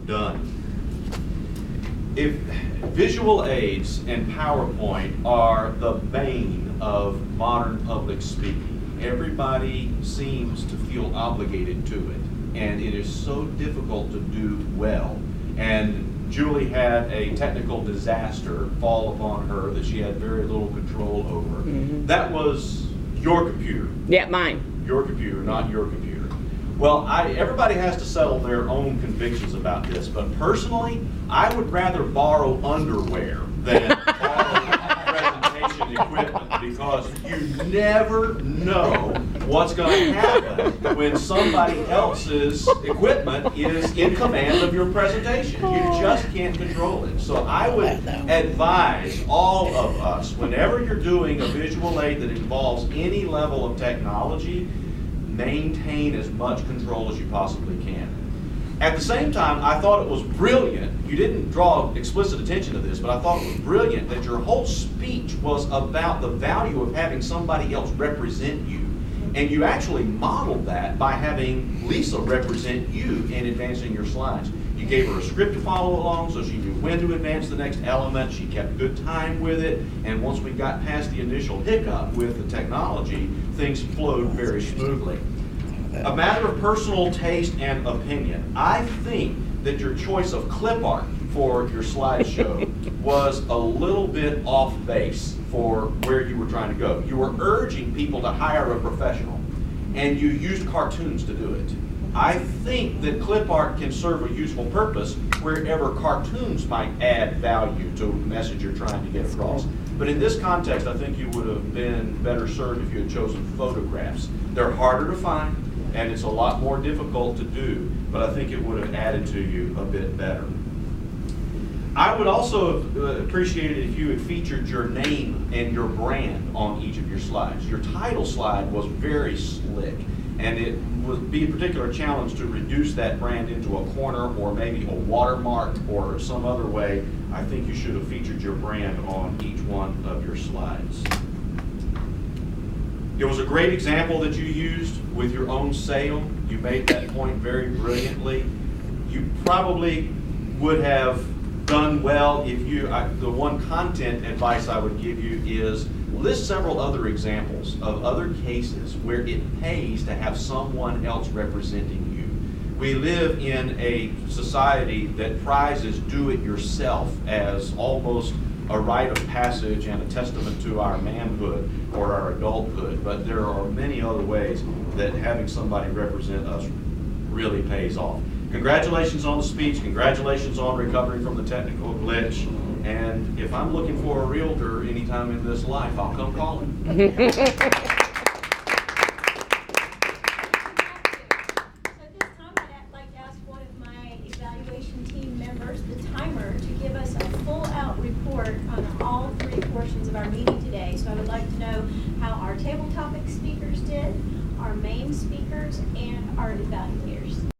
done. If visual aids and PowerPoint are the bane of modern public speaking, everybody seems to feel obligated to it, and it is so difficult to do well. And Julie had a technical disaster fall upon her that she had very little control over. That was your computer. Yeah, mine. Your computer, not your computer. Well, everybody has to settle their own convictions about this, but personally, I would rather borrow underwear than borrow presentation equipment, because you never know what's going to happen when somebody else's equipment is in command of your presentation. You just can't control it. So I would advise all of us, whenever you're doing a visual aid that involves any level of technology, maintain as much control as you possibly can. At the same time, I thought it was brilliant. You didn't draw explicit attention to this, but I thought it was brilliant that your whole speech was about the value of having somebody else represent you. And you actually modeled that by having Lisa represent you in advancing your slides. You gave her a script to follow along so she knew when to advance the next element. She kept good time with it. And once we got past the initial hiccup with the technology, things flowed very smoothly. A matter of personal taste and opinion, I think that your choice of clip art for your slideshow was a little bit off base for where you were trying to go. You were urging people to hire a professional, and you used cartoons to do it. I think that clip art can serve a useful purpose wherever cartoons might add value to the message you're trying to get across. But in this context, I think you would have been better served if you had chosen photographs. They're harder to find, and it's a lot more difficult to do, but I think it would have added to you a bit better. I would also have appreciated if you had featured your name and your brand on each of your slides. Your title slide was very slick, and it would be a particular challenge to reduce that brand into a corner or maybe a watermark or some other way. I think you should have featured your brand on each one of your slides. It was a great example that you used with your own sale. You made that point very brilliantly. You probably would have done well if you, the one content advice I would give you is list several other examples of other cases where it pays to have someone else representing you. We live in a society that prizes do-it-yourself as almost a rite of passage and a testament to our manhood or our adulthood, but there are many other ways that having somebody represent us really pays off. Congratulations on the speech, congratulations on recovering from the technical glitch, and if I'm looking for a realtor anytime in this life, I'll come calling. So at this time, I'd like to ask one of my evaluation team members, the timer, to give us a full-out report on all three portions of our meeting today. So I would like to know how our table topic speakers did, our main speakers, and our evaluators.